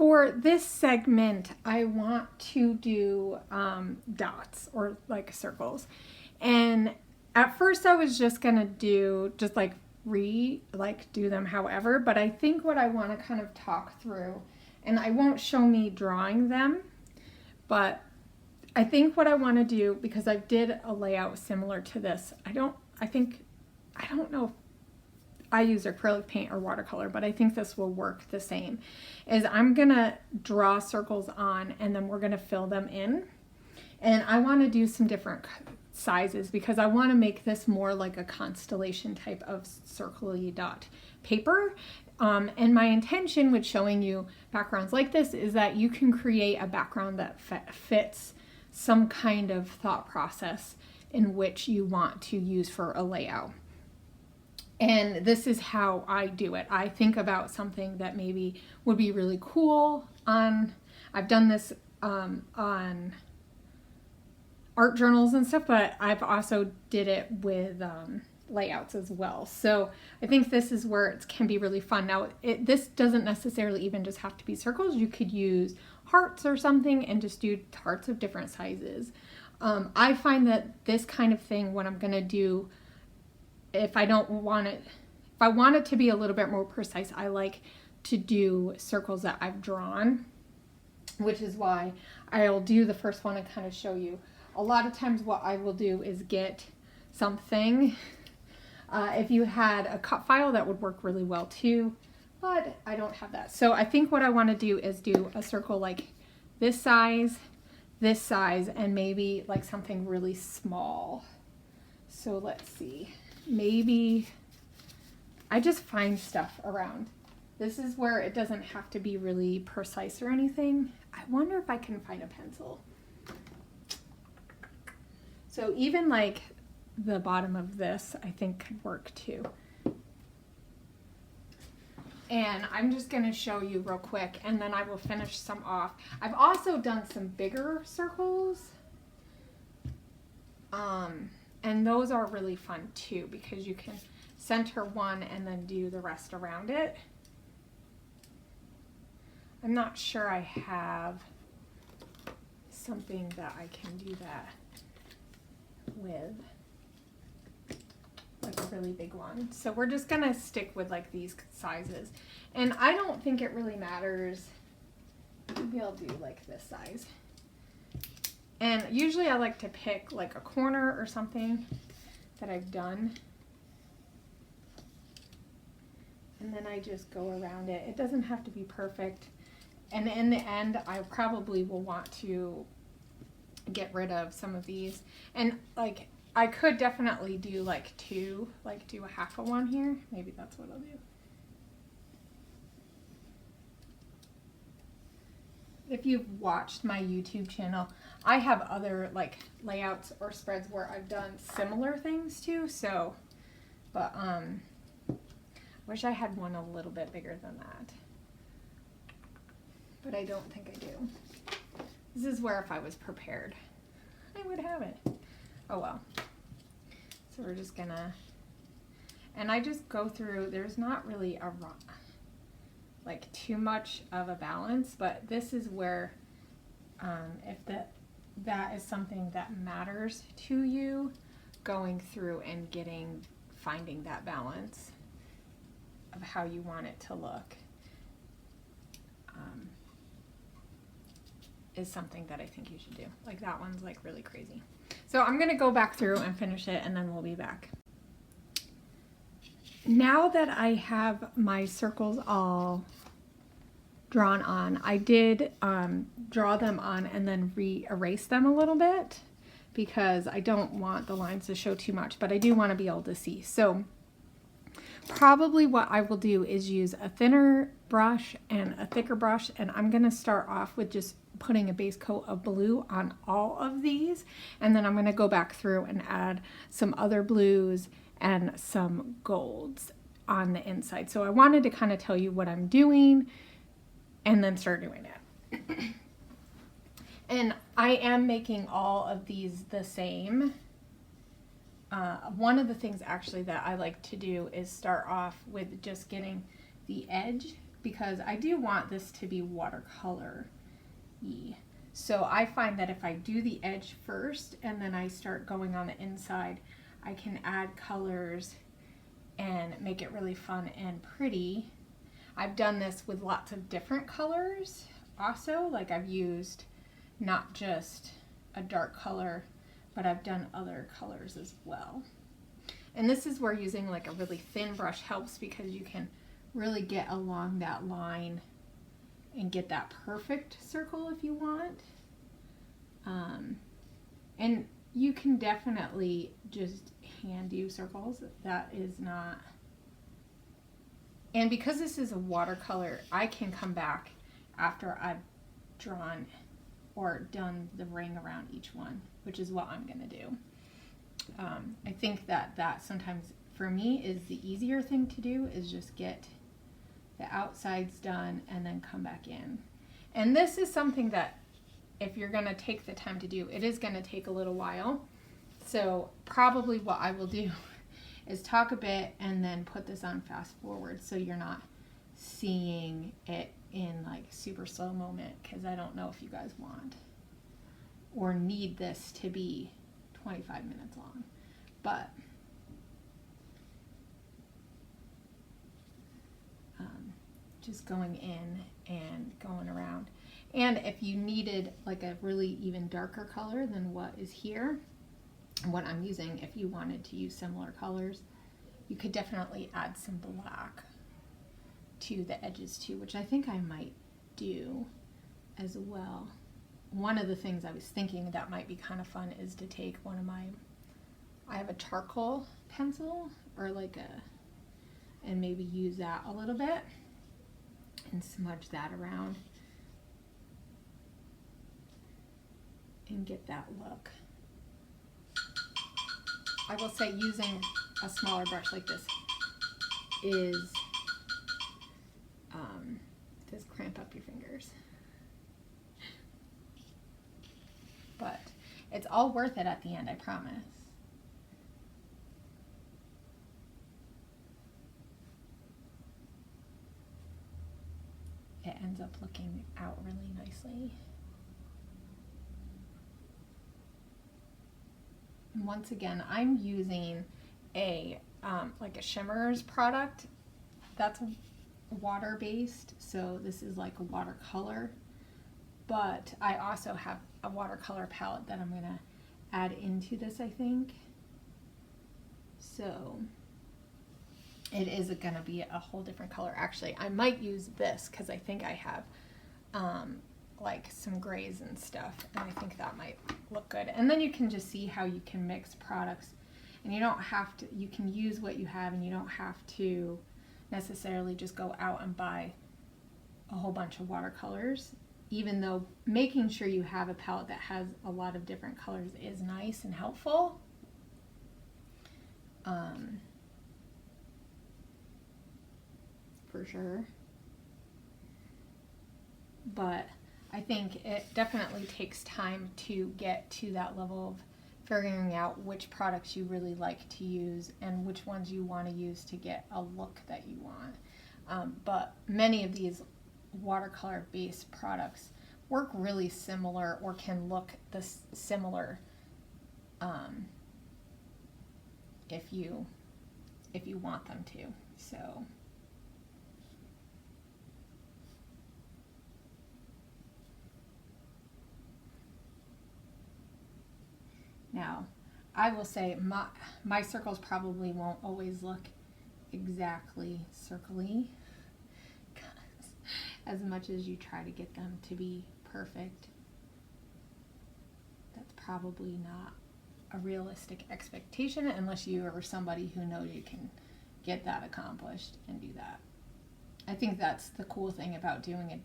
for this segment, I want to do dots or like circles. And at first I was just gonna do just like do them however, but I think what I want to kind of talk through, and I won't show me drawing them, but I think what I want to do, because I did a layout similar to this, I don't know if I use acrylic paint or watercolor, but I think this will work the same, is I'm gonna draw circles on and then we're gonna fill them in. And I want to do some different sizes because I want to make this more like a constellation type of circle-y dot paper. And my intention with showing you backgrounds like this is that you can create a background that fits some kind of thought process in which you want to use for a layout. And this is how I do it. I think about something that maybe would be really cool on, I've done this on art journals and stuff, but I've also did it with layouts as well. So I think this is where it can be really fun. Now, this doesn't necessarily even just have to be circles. You could use hearts or something and just do hearts of different sizes. I find that this kind of thing, when I'm going to do, if I want it to be a little bit more precise, I like to do circles that I've drawn, which is why I'll do the first one and kind of show you. A lot of times what I will do is get something. If you had a cut file, that would work really well too, but I don't have that. So I think what I want to do is do a circle like this size, and maybe like something really small. So let's see. Maybe I just find stuff around. This is where it doesn't have to be really precise or anything. I wonder if I can find a pencil. So even like the bottom of this, I think could work too. And I'm just going to show you real quick, and then I will finish some off. I've also done some bigger circles. And those are really fun too, because you can center one and then do the rest around it. I'm not sure I have something that I can do that with, like a really big one. So we're just gonna stick with like these sizes. And I don't think it really matters. Maybe I'll do like this size. And usually I like to pick like a corner or something that I've done. And then I just go around it. It doesn't have to be perfect. And in the end, I probably will want to get rid of some of these. And like, I could definitely do like two, like do a half of one here. Maybe that's what I'll do. If you've watched my YouTube channel, I have other like layouts or spreads where I've done similar things too. So, but wish I had one a little bit bigger than that. But I don't think I do. This is where if I was prepared, I would have it. Oh well. So we're just gonna, and I just go through, there's not really a like too much of a balance, but this is where if that is something that matters to you, going through and finding that balance of how you want it to look is something that I think you should do. Like that one's like really crazy. So I'm gonna go back through and finish it, and then we'll be back. Now that I have my circles all drawn on, I did draw them on and then erase them a little bit because I don't want the lines to show too much, but I do want to be able to see. So probably what I will do is use a thinner brush and a thicker brush, and I'm going to start off with just putting a base coat of blue on all of these, and then I'm going to go back through and add some other blues and some golds on the inside. So I wanted to kind of tell you what I'm doing and then start doing it. And I am making all of these the same. One of the things actually that I like to do is start off with just getting the edge because I do want this to be watercolor-y. So I find that if I do the edge first and then I start going on the inside, I can add colors and make it really fun and pretty. I've done this with lots of different colors also, like I've used not just a dark color, but I've done other colors as well. And this is where using like a really thin brush helps, because you can really get along that line and get that perfect circle if you want. And you can definitely just hand do circles. That is not, and because this is a watercolor, I can come back after I've drawn or done the ring around each one, which is what I'm gonna do. I think that sometimes for me is the easier thing to do, is just get the outsides done and then come back in. And this is something that if you're gonna take the time to do, it is gonna take a little while. So probably what I will do is talk a bit and then put this on fast forward, so you're not seeing it in like super slow moment, because I don't know if you guys want or need this to be 25 minutes long. But just going in and going around. And if you needed like a really even darker color than what is here, and what I'm using, if you wanted to use similar colors, you could definitely add some black to the edges too, which I think I might do as well. One of the things I was thinking that might be kind of fun is to take one of my, I have a charcoal pencil, or like and maybe use that a little bit and smudge that around and get that look. I will say using a smaller brush like this does cramp up your fingers. But it's all worth it at the end, I promise. It ends up looking out really nicely. And once again, I'm using a like a Shimmers product that's water-based, so this is like a watercolor, but I also have a watercolor palette that I'm gonna add into this, I think. So it is gonna be a whole different color. Actually, I might use this because I think I have like some grays and stuff, and I think that might look good. And then you can just see how you can mix products, and you don't have to, you can use what you have, and you don't have to necessarily just go out and buy a whole bunch of watercolors, even though making sure you have a palette that has a lot of different colors is nice and helpful. For sure. But I think it definitely takes time to get to that level of figuring out which products you really like to use and which ones you want to use to get a look that you want. But many of these watercolor based products work really similar, or can look similar if you want them to. So now, I will say my circles probably won't always look exactly circly, as much as you try to get them to be perfect. That's probably not a realistic expectation unless you are somebody who knows you can get that accomplished and do that. I think that's the cool thing about doing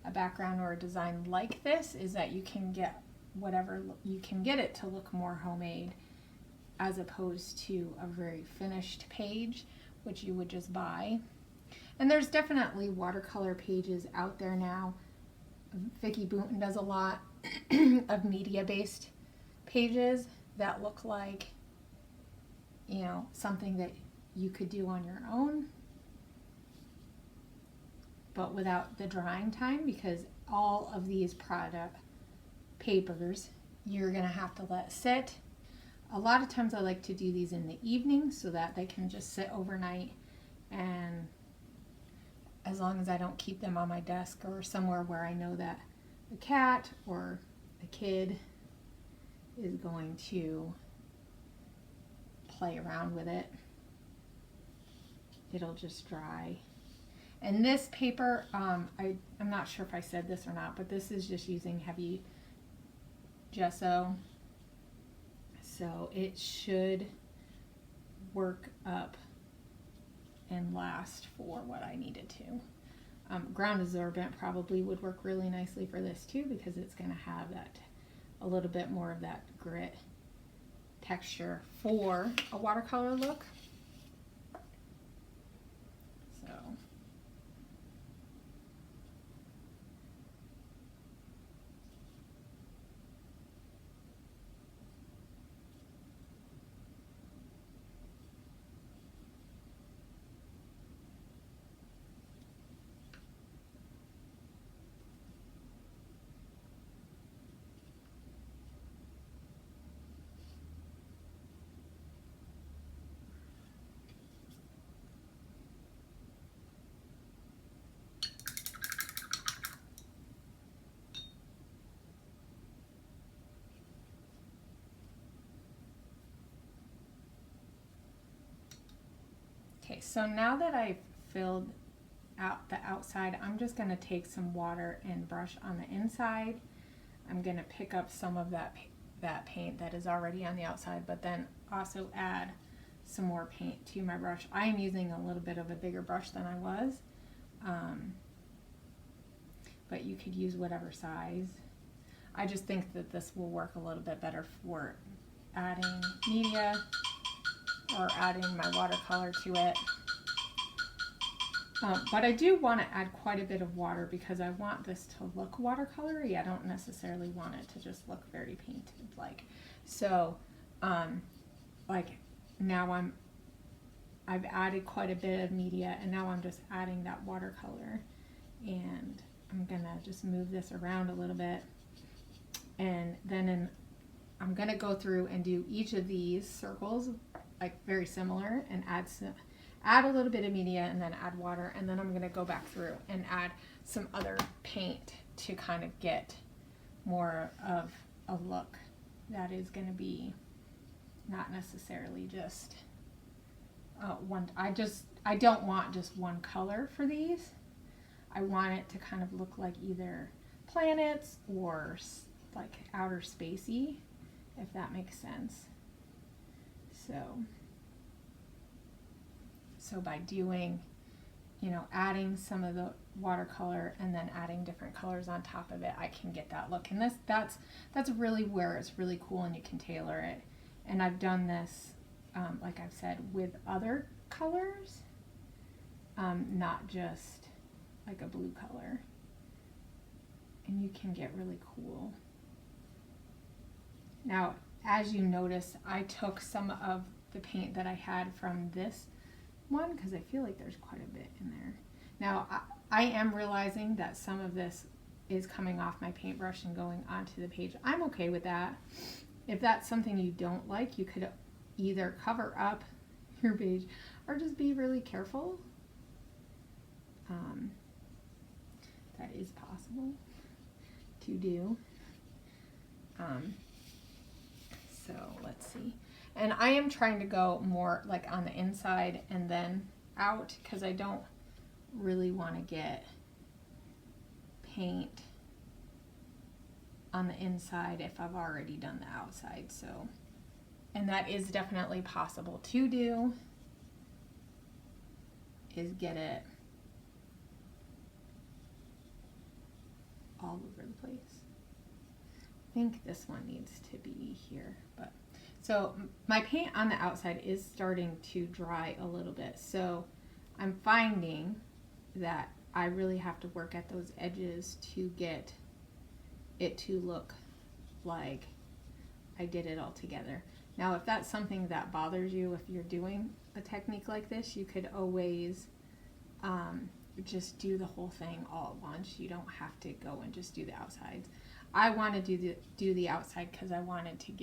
a background or a design like this, is that you can get whatever, you can get it to look more homemade, as opposed to a very finished page, which you would just buy. And there's definitely watercolor pages out there now. Vicki Boonton does a lot of media-based pages that look like, you know, something that you could do on your own. but without the drying time, because all of these product papers you're gonna have to let sit. A lot of times I like to do these in the evening so that they can just sit overnight, and as long as I don't keep them on my desk or somewhere where I know that a cat or a kid is going to play around with it, it'll just dry. And this paper, I'm not sure if I said this or not, but this is just using heavy gesso, so it should work up and last for what I need it to. Ground absorbent probably would work really nicely for this too, because it's going to have that a little bit more of that grit texture for a watercolor look. So okay, so now that I've filled out the outside, I'm just going to take some water and brush on the inside. I'm going to pick up some of that paint that is already on the outside, but then also add some more paint to my brush. I am using a little bit of a bigger brush than I was, but you could use whatever size. I just think that this will work a little bit better for adding media or adding my watercolor to it. But I do want to add quite a bit of water because I want this to look watercolory. I don't necessarily want it to just look very painted like. So like now I've added quite a bit of media, and now I'm just adding that watercolor, and I'm gonna just move this around a little bit, and then I'm gonna go through and do each of these circles like very similar and add a little bit of media and then add water, and then I'm gonna go back through and add some other paint to kind of get more of a look that is gonna be not necessarily just one. I don't want just one color for these. I want it to kind of look like either planets or like outer spacey, if that makes sense. So by doing, adding some of the watercolor and then adding different colors on top of it, I can get that look. And that's really where it's really cool, and you can tailor it. And I've done this, like I've said, with other colors, not just like a blue color. And you can get really cool. Now, as you notice, I took some of the paint that I had from this one because I feel like there's quite a bit in there. Now, I am realizing that some of this is coming off my paintbrush and going onto the page. I'm okay with that. If that's something you don't like, you could either cover up your page or just be really careful. That is possible to do. So let's see. And I am trying to go more like on the inside and then out, because I don't really want to get paint on the inside if I've already done the outside. So, and that is definitely possible to do, is get it all over the place. I think this one needs to be here, but so my paint on the outside is starting to dry a little bit, so I'm finding that I really have to work at those edges to get it to look like I did it all together. Now, if that's something that bothers you, if you're doing a technique like this, you could always just do the whole thing all at once. You don't have to go and just do the outsides. I want to do the outside because I wanted to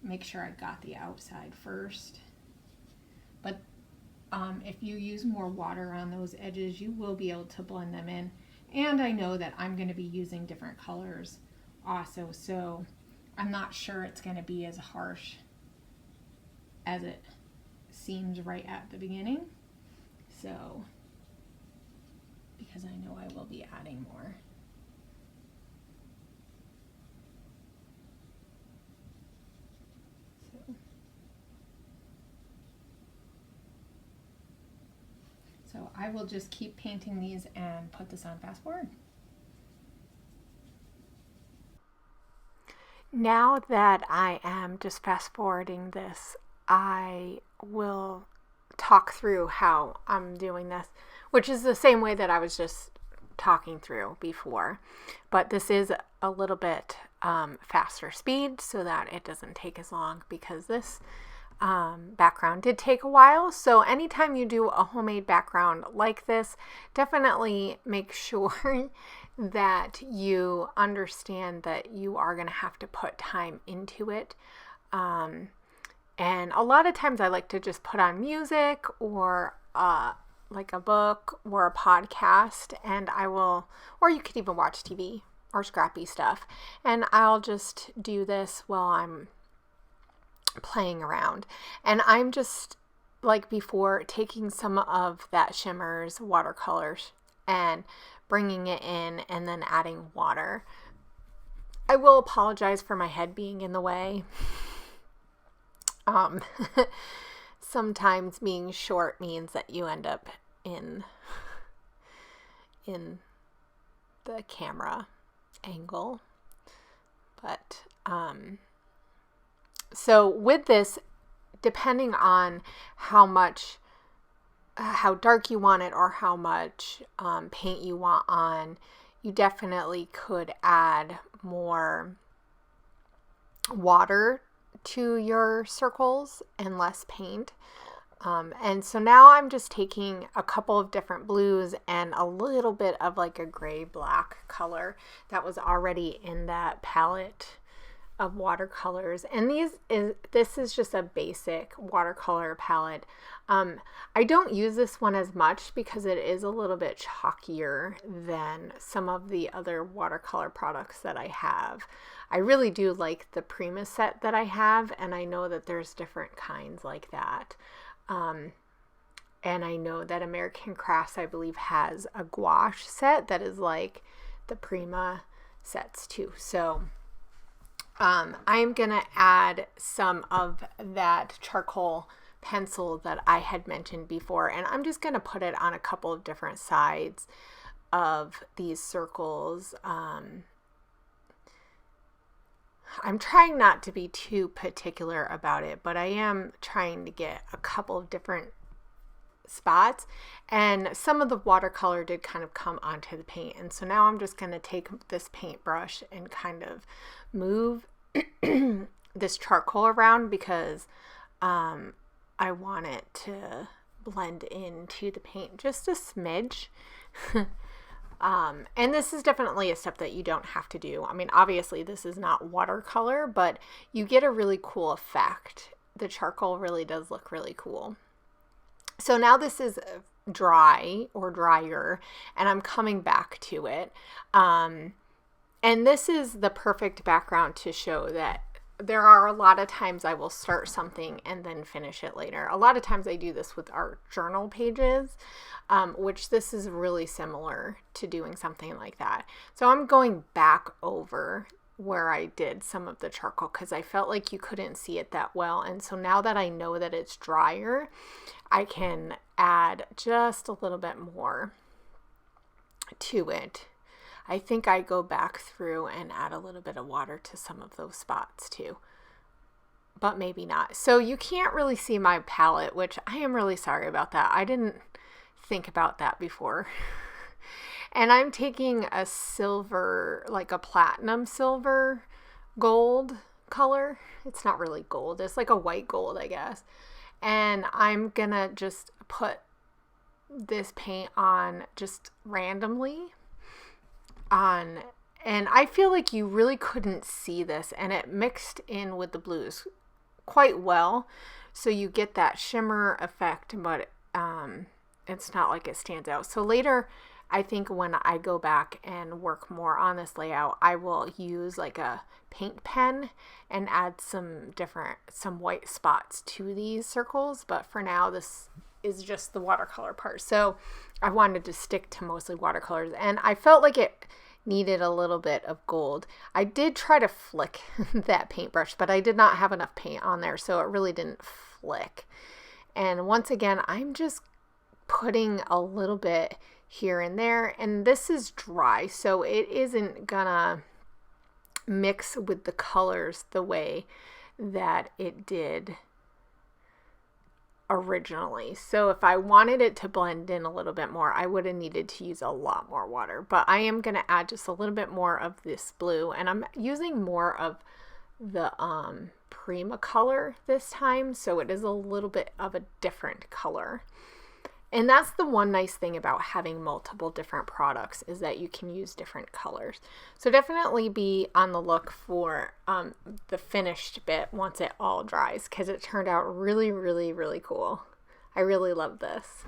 make sure I got the outside first. But if you use more water on those edges, you will be able to blend them in. And I know that I'm going to be using different colors also, so I'm not sure it's going to be as harsh as it seems right at the beginning. So, because I know I will be adding more. So I will just keep painting these and put this on fast forward. Now that I am just fast forwarding this, I will talk through how I'm doing this, which is the same way that I was just talking through before, but this is a little bit faster speed so that it doesn't take as long, because this background did take a while. So anytime you do a homemade background like this, definitely make sure that you understand that you are going to have to put time into it. And a lot of times I like to just put on music or like a book or a podcast, and or you could even watch TV or scrappy stuff, and I'll just do this while I'm playing around. And I'm just, like before, taking some of that shimmer's watercolors and bringing it in and then adding water. I will apologize for my head being in the way. Sometimes being short means that you end up in the camera angle. But so with this, depending on how dark you want it or how much paint you want on, you definitely could add more water to your circles and less paint. And so now I'm just taking a couple of different blues and a little bit of like a gray black color that was already in that palette of watercolors. And this is just a basic watercolor palette. I don't use this one as much because it is a little bit chalkier than some of the other watercolor products that I have. I really do like the Prima set that I have, and I know that there's different kinds like that. And I know that American Crafts, I believe, has a gouache set that is like the Prima sets too. So I'm going to add some of that charcoal pencil that I had mentioned before, and I'm just going to put it on a couple of different sides of these circles. I'm trying not to be too particular about it, but I am trying to get a couple of different spots, and some of the watercolor did kind of come onto the paint. And so now I'm just going to take this paintbrush and kind of move this charcoal around, because I want it to blend into the paint just a smidge. And this is definitely a step that you don't have to do. I mean, obviously this is not watercolor, but you get a really cool effect. The charcoal really does look really cool. So now this is dry or drier, and I'm coming back to it. And this is the perfect background to show that there are a lot of times I will start something and then finish it later. A lot of times I do this with art journal pages, which this is really similar to doing something like that. So I'm going back over where I did some of the charcoal because I felt like you couldn't see it that well. And so now that I know that it's drier, I can add just a little bit more to it. I think I go back through and add a little bit of water to some of those spots too, but maybe not. So you can't really see my palette, which I am really sorry about that. I didn't think about that before. And I'm taking a silver, like a platinum silver gold color. It's not really gold. It's like a white gold, I guess. And I'm gonna just put this paint on just randomly on, and I feel like you really couldn't see this, and it mixed in with the blues quite well, so you get that shimmer effect, but it's not like it stands out. So later, I think when I go back and work more on this layout, I will use like a paint pen and add some white spots to these circles. But for now, this is just the watercolor part. So I wanted to stick to mostly watercolors, and I felt like it needed a little bit of gold. I did try to flick that paintbrush, but I did not have enough paint on there, so it really didn't flick. And once again, I'm just putting a little bit here and there, and this is dry, so it isn't gonna mix with the colors the way that it did originally. So if I wanted it to blend in a little bit more, I would have needed to use a lot more water, but I am going to add just a little bit more of this blue, and I'm using more of the Prima color this time, so it is a little bit of a different color. And that's the one nice thing about having multiple different products, is that you can use different colors. So definitely be on the look for the finished bit once it all dries, because it turned out really, really, really cool. I really love this.